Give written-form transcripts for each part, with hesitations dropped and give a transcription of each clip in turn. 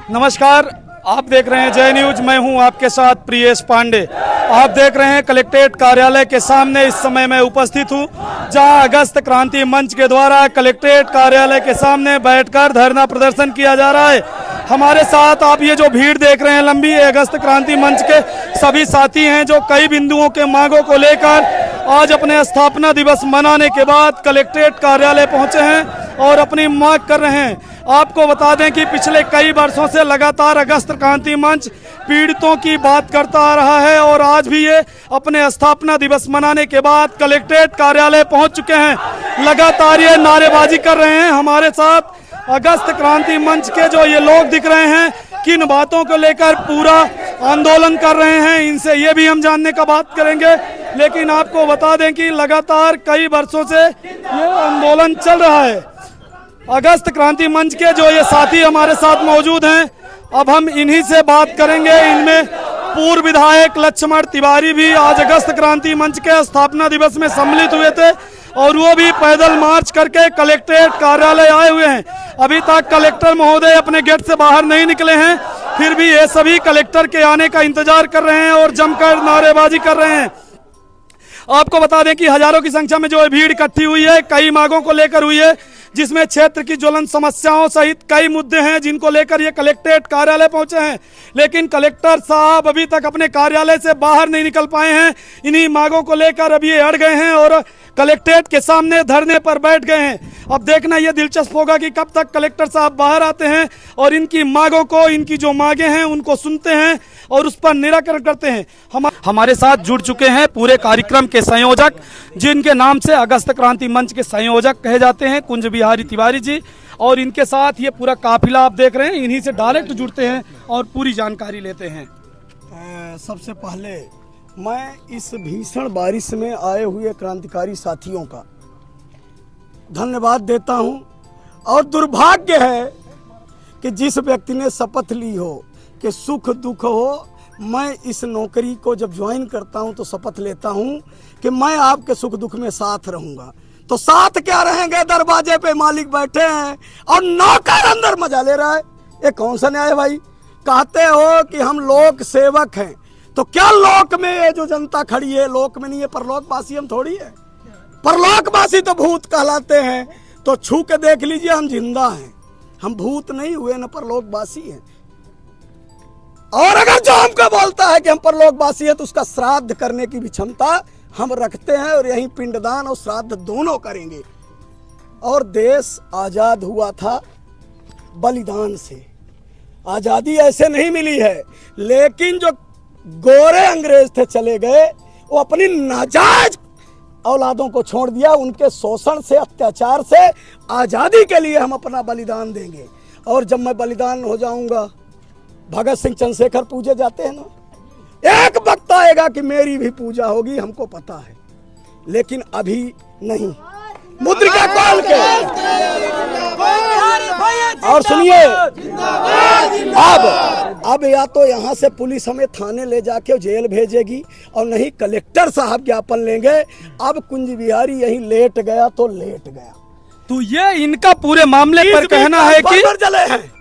नमस्कार, आप देख रहे हैं जय न्यूज। मैं हूं आपके साथ प्रियेश पांडे। आप देख रहे हैं कलेक्ट्रेट कार्यालय के सामने इस समय मैं उपस्थित हूं, जहां अगस्त क्रांति मंच के द्वारा कलेक्ट्रेट कार्यालय के सामने बैठकर धरना प्रदर्शन किया जा रहा है। हमारे साथ आप ये जो भीड़ देख रहे हैं लंबी, अगस्त क्रांति मंच के सभी साथी हैं जो कई बिंदुओं के मांगों को लेकर आज अपने स्थापना दिवस मनाने के बाद कलेक्ट्रेट कार्यालय पहुंचे हैं और अपनी मांग कर रहे हैं। आपको बता दें कि पिछले कई वर्षों से लगातार अगस्त क्रांति मंच पीड़ितों की बात करता आ रहा है और आज भी ये अपने स्थापना दिवस मनाने के बाद कलेक्ट्रेट कार्यालय पहुंच चुके हैं। लगातार ये नारेबाजी कर रहे हैं। हमारे साथ अगस्त क्रांति मंच के जो ये लोग दिख रहे हैं, किन बातों को लेकर पूरा आंदोलन कर रहे हैं, इनसे ये भी हम जानने का बात करेंगे। लेकिन आपको बता दें कि लगातार कई वर्षों से ये आंदोलन चल रहा है। अगस्त क्रांति मंच के जो ये साथी हमारे साथ मौजूद हैं, अब हम इन्हीं से बात करेंगे। इनमें पूर्व विधायक लक्ष्मण तिवारी भी आज अगस्त क्रांति मंच के स्थापना दिवस में सम्मिलित हुए थे और वो भी पैदल मार्च करके कलेक्ट्रेट कार्यालय आए हुए हैं। अभी तक कलेक्टर महोदय अपने गेट से बाहर नहीं निकले हैं, फिर भी ये सभी कलेक्टर के आने का इंतजार कर रहे हैं और जमकर नारेबाजी कर रहे हैं। आपको बता दें कि हजारों की संख्या में जो भीड़ इकट्ठी हुई है, कई मांगों को लेकर हुई है, जिसमें क्षेत्र की ज्वलंत समस्याओं सहित कई मुद्दे हैं जिनको लेकर ये कलेक्ट्रेट कार्यालय पहुंचे हैं। लेकिन कलेक्टर साहब अभी तक अपने कार्यालय से बाहर नहीं निकल पाए हैं। इन्हीं मांगों को लेकर अब ये अड़ गए हैं और कलेक्ट्रेट के सामने धरने पर बैठ गए हैं। अब देखना ये दिलचस्प होगा कि कब तक कलेक्टर साहब बाहर आते हैं और इनकी मांगों को, इनकी जो मांगे हैं उनको सुनते हैं और उस पर निराकरण करते हैं। हमारे साथ जुड़ चुके हैं पूरे कार्यक्रम के संयोजक, जिनके नाम से अगस्त क्रांति मंच के संयोजक कहे जाते हैं, कुंज बिहारी तिवारी जी, और इनके साथ ये पूरा काफिला आप देख रहे हैं। इन्हीं से डायरेक्ट जुड़ते हैं और पूरी जानकारी लेते हैं। सबसे पहले मैं इस भीषण बारिश में आए हुए क्रांतिकारी साथियों का धन्यवाद देता हूं और दुर्भाग्य है कि जिस व्यक्ति ने शपथ ली हो कि सुख दुख हो, मैं इस नौकरी को जब ज्वाइन करता हूं तो शपथ लेता हूं कि मैं आपके सुख दुख में साथ रहूंगा। तो साथ क्या रहेंगे, दरवाजे पे मालिक बैठे हैं और नौकर अंदर मजा ले रहा है। ये कौन सा न्याय भाई? कहते हो कि हम लोक सेवक हैं, तो क्या लोक में ये जो जनता खड़ी है लोक में नहीं है, परलोकवासी हम थोड़ी है। परलोकवासी तो भूत कहलाते हैं। तो छू के देख लीजिए, हम जिंदा हैं, हम भूत नहीं हुए, न परलोकवासी हैं। और अगर जो हमको बोलता है कि हम परलोकवासी है तो उसका श्राद्ध करने की भी क्षमता हम रखते हैं और यही पिंडदान और श्राद्ध दोनों करेंगे। और देश आजाद हुआ था बलिदान से, आजादी ऐसे नहीं मिली है। लेकिन जो गोरे अंग्रेज थे चले गए, वो अपनी नाजायज औलादों को छोड़ दिया। उनके शोषण से, अत्याचार से आजादी के लिए हम अपना बलिदान देंगे। और जब मैं बलिदान हो जाऊंगा, भगत सिंह चंद्रशेखर पूजे जाते हैं ना, एक वक्त आएगा कि मेरी भी पूजा होगी, हमको पता है, लेकिन अभी नहीं। मुद्रिका खोल के और सुनिए, अब या तो यहाँ से पुलिस हमें थाने ले जाके जेल भेजेगी और नहीं कलेक्टर साहब ज्ञापन लेंगे। अब कुंज बिहारी यहीं लेट गया तो लेट गया। तो ये इनका पूरे मामले पर कहना है कि जले हैं।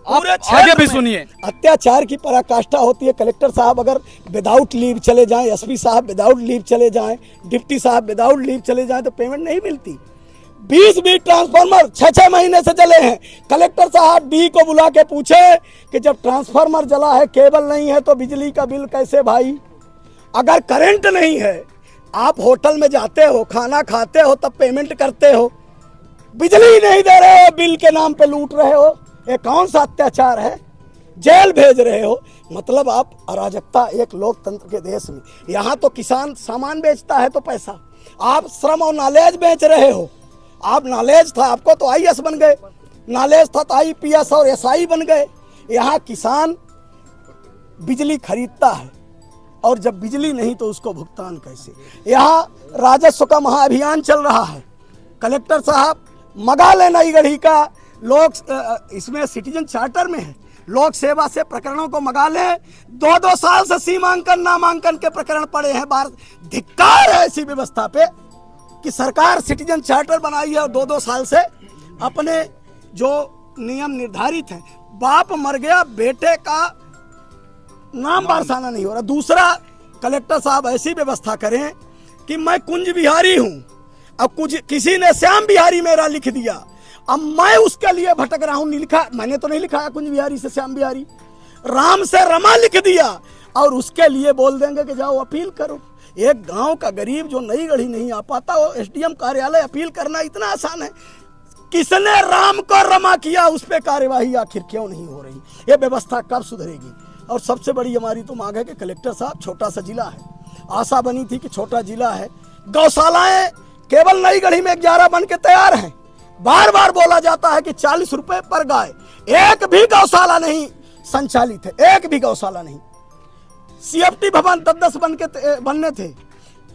आगे भी सुनिए, अत्याचार की पराकाष्ठा होती है। कलेक्टर साहब अगर विदाउट लीव चले जाएं, एसपी साहब विदाउट लीव चले जाएं, डिप्टी साहब विदाउट लीव चले जाएं तो पेमेंट नहीं मिलती। 20 ट्रांसफार्मर 6-6 महीने से जले हैं। कलेक्टर साहब डी को बुला के पूछे कि जब ट्रांसफार्मर जला है, केबल नहीं है, तो बिजली का बिल कैसे भाई? अगर करंट नहीं है, आप होटल में जाते हो, खाना खाते हो, तब पेमेंट करते हो, बिजली नहीं दे रहे हो, बिल के नाम पे लूट रहे हो, ये कौन सा अत्याचार है? जेल भेज रहे हो। मतलब आप अराजकता एक लोकतंत्र के देश में। यहाँ तो किसान सामान बेचता है तो पैसा, आप श्रम और नॉलेज बेच रहे हो। आप नॉलेज था आपको तो आईएएस बन गए, नॉलेज था तो आईपीएस और एसआई बन गए। यहाँ किसान बिजली खरीदता है और जब बिजली नहीं तो उसको भुगतान कैसे? यहाँ राजस्व का महाअभियान चल रहा है। कलेक्टर साहब मगा ले नई गढ़ी का लोक, इसमें सिटीजन चार्टर में है, लोक सेवा से प्रकरणों को मगा ले। 2-2 साल से सीमांकन नामांकन के प्रकरण पड़े हैं। धिक्कार है ऐसी व्यवस्था पे कि सरकार सिटीजन चार्टर बनाई है और 2-2 साल से अपने जो नियम निर्धारित हैं बाप मर गया, बेटे का नाम बरसाना नहीं हो रहा। दूसरा, कलेक्टर साहब ऐसी व्यवस्था करें कि मैं कुंज बिहारी हूं, अब कुछ किसी ने श्याम बिहारी मेरा लिख दिया, अब मैं उसके लिए भटक रहा हूं। नहीं लिखा, मैंने तो नहीं लिखा है कुंज बिहारी से श्याम बिहारी, राम से रमा लिख दिया और उसके लिए बोल देंगे कि जाओ अपील करो। एक गांव का गरीब जो नई गढ़ी नहीं आ पाता, वो एसडीएम कार्यालय अपील करना इतना आसान है। किसने राम को रमा किया, उस पर कार्यवाही आखिर क्यों नहीं हो रही? ये व्यवस्था कब सुधरेगी? और सबसे बड़ी हमारी तो मांग है कि कलेक्टर साहब, छोटा सा जिला है, आशा बनी थी कि छोटा जिला है, गौशालाएं केवल नई गढ़ी में 11 बन के तैयार हैं। बार बार बोला जाता है कि 40 रुपए पर गाय, एक भी गौशाला नहीं संचालित है, एक भी गौशाला नहीं। सीएफटी भवन 10-10 बनने थे।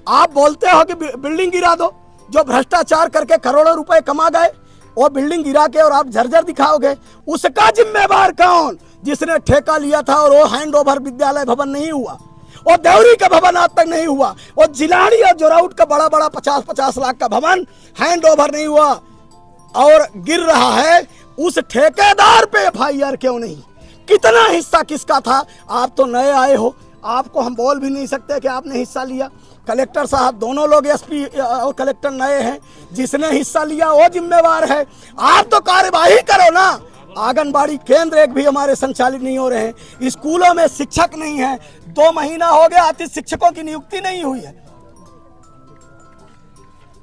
आप बोलते हो कि बिल्डिंग गिरा दो, जो भ्रष्टाचार करके करोड़ों रुपए कमा गए वो बिल्डिंग गिरा के और आप झरझर दिखाओगे, उसका जिम्मेवार कौन? जिसने ठेका लिया था और वो हैंड ओवर विद्यालय भवन नहीं हुआ, वो देवरी का भवन आज तक नहीं हुआ, वो जिलानी और जोराउट का बड़ा बड़ा 50-50 लाख का भवन हैंड ओवर नहीं हुआ और गिर रहा है। उस ठेकेदार पे एफआईआर क्यों नहीं? कितना हिस्सा किसका था? आप तो नए आए हो, आपको हम बोल भी नहीं सकते कि आपने हिस्सा लिया। कलेक्टर साहब, दोनों लोग एसपी और कलेक्टर नए हैं, जिसने हिस्सा लिया वो जिम्मेवार है। आप तो कार्यवाही करो ना। आंगनबाड़ी केंद्र एक भी हमारे संचालित नहीं हो रहे हैं, स्कूलों में शिक्षक नहीं है, 2 महीना हो गया अतिथि शिक्षकों की नियुक्ति नहीं हुई है।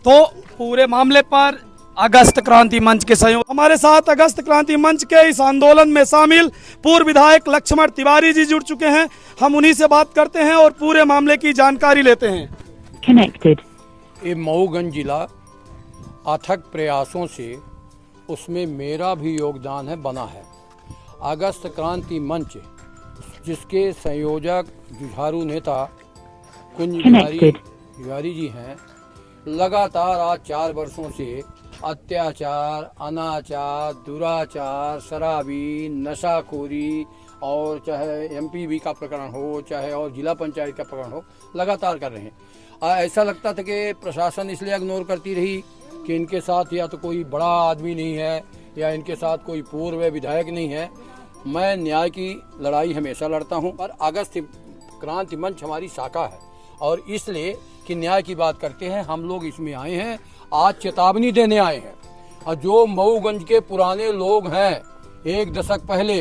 तो पूरे मामले पर अगस्त क्रांति मंच के सहयोग, हमारे साथ अगस्त क्रांति मंच के इस आंदोलन में शामिल पूर्व विधायक लक्ष्मण तिवारी जी जुड़ चुके हैं। हम उन्हीं से बात करते हैं और पूरे मामले की जानकारी लेते हैं। कनेक्टेड। ये मऊगंज जिला अथक प्रयासों से, उसमें मेरा भी योगदान है, बना है। अगस्त क्रांति मंच, जिसके संयोजक जुझारू नेता कुंज बिहारी जी हैं, लगातार आज 4 वर्षों से अत्याचार, अनाचार, दुराचार, शराबी, नशाखोरी और चाहे एमपीवी का प्रकरण हो, चाहे और जिला पंचायत का प्रकरण हो, लगातार कर रहे हैं। ऐसा लगता था कि प्रशासन इसलिए इग्नोर करती रही कि इनके साथ या तो कोई बड़ा आदमी नहीं है या इनके साथ कोई पूर्व विधायक नहीं है। मैं न्याय की लड़ाई हमेशा लड़ता हूं, पर अगस्त क्रांति मंच हमारी शाखा है और इसलिए कि न्याय की बात करते हैं। हम लोग इसमें आए हैं, आज चेतावनी देने आए हैं। और जो मऊगंज के पुराने लोग हैं 1 दशक पहले,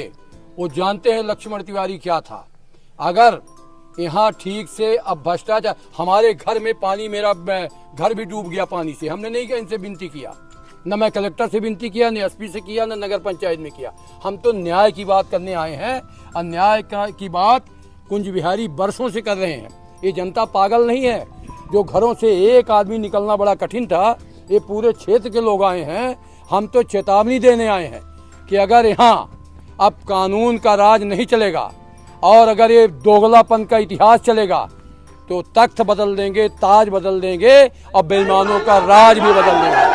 वो जानते हैं लक्ष्मण तिवारी क्या था। अगर यहाँ ठीक से अब भ्रष्टाचार, हमारे घर में पानी, मेरा घर भी डूब गया पानी से, हमने नहीं किया, इनसे विनती किया, न मैं कलेक्टर से विनती किया, न एसपी से किया, न नगर पंचायत में किया। हम तो न्याय की बात करने आए हैं और न्याय की बात कुंज बिहारी वर्षों से कर रहे हैं। ये जनता पागल नहीं है। जो घरों से एक आदमी निकलना बड़ा कठिन था, ये पूरे क्षेत्र के लोग आए हैं। हम तो चेतावनी देने आए हैं कि अगर यहाँ अब कानून का राज नहीं चलेगा और अगर ये दोगलापन का इतिहास चलेगा तो तख्त बदल देंगे, ताज बदल देंगे और बेईमानों का राज भी बदल देंगे।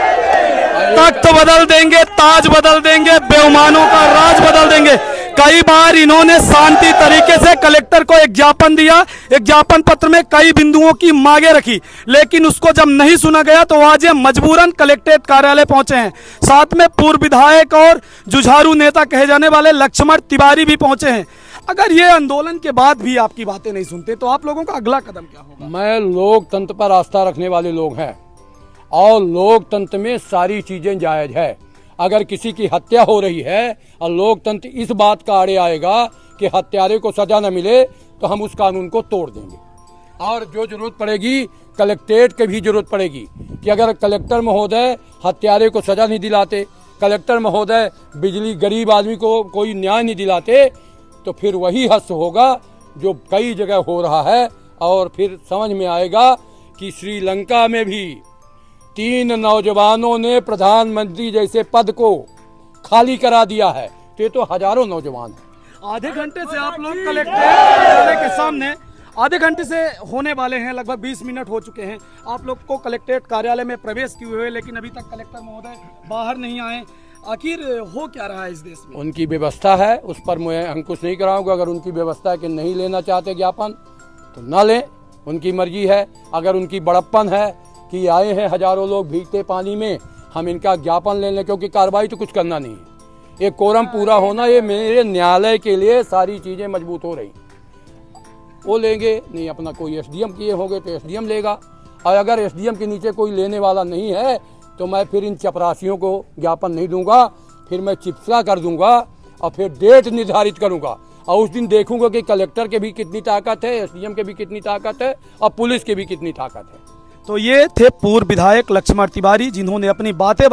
तख्त बदल देंगे, ताज बदल देंगे, बेईमानों का राज बदल देंगे। कई बार इन्होंने शांति तरीके से कलेक्टर को एक ज्ञापन दिया, एक ज्ञापन पत्र में कई बिंदुओं की मांगे रखी, लेकिन उसको जब नहीं सुना गया तो आज ये मजबूरन कलेक्ट्रेट कार्यालय पहुंचे हैं। साथ में पूर्व विधायक और जुझारू नेता कहे जाने वाले लक्ष्मण तिवारी भी पहुंचे हैं। अगर ये आंदोलन के बाद भी आपकी बातें नहीं सुनते तो आप लोगों का अगला कदम क्या होगा? मैं लोकतंत्र पर आस्था रखने वाले लोग हैं और लोकतंत्र में सारी चीजें जायज है। अगर किसी की हत्या हो रही है और लोकतंत्र इस बात का आड़े आएगा कि हत्यारे को सजा न मिले तो हम उस कानून को तोड़ देंगे। और जो जरूरत पड़ेगी कलेक्ट्रेट की भी जरूरत पड़ेगी कि अगर कलेक्टर महोदय हत्यारे को सजा नहीं दिलाते, कलेक्टर महोदय बिजली गरीब आदमी को कोई न्याय नहीं दिलाते, तो फिर वही हस्त होगा जो कई जगह हो रहा है। और फिर समझ में आएगा कि श्रीलंका में भी 3 नौजवानों ने प्रधानमंत्री जैसे पद को खाली करा दिया है, तो ये तो हजारों नौजवान हैं। आधे घंटे से आप लोग कलेक्ट्रेट कार्यालय के सामने, आधे घंटे से होने वाले हैं, लगभग 20 मिनट हो चुके हैं आप लोग को कलेक्ट्रेट कार्यालय में प्रवेश किए हुए, लेकिन अभी तक कलेक्टर महोदय बाहर नहीं आए। आखिर हो क्या रहा है इस देश में? उनकी व्यवस्था है, उस पर मैं अंकुश नहीं कराऊंगा। अगर उनकी व्यवस्था के नहीं लेना चाहते ज्ञापन तो न लें, उनकी मर्जी है। अगर उनकी बड़प्पन है कि आए हैं हजारों लोग भीगते पानी में, हम इनका ज्ञापन ले लें, क्योंकि कार्रवाई तो कुछ करना नहीं है। ये कोरम पूरा होना, ये मेरे न्यायालय के लिए सारी चीज़ें मजबूत हो रही। वो लेंगे नहीं, अपना कोई एसडीएम किए होंगे तो एसडीएम लेगा, और अगर एसडीएम के नीचे कोई लेने वाला नहीं है तो मैं फिर इन चपरासियों को ज्ञापन नहीं दूंगा, फिर मैं चिप्सा कर दूंगा और फिर डेट निर्धारित करूंगा, और उस दिन देखूंगा कि कलेक्टर के भी कितनी ताकत है, एसडीएम के भी कितनी ताकत है और पुलिस के भी कितनी ताकत है। तो ये थे पूर्व विधायक लक्ष्मण तिवारी, जिन्होंने अपनी बातें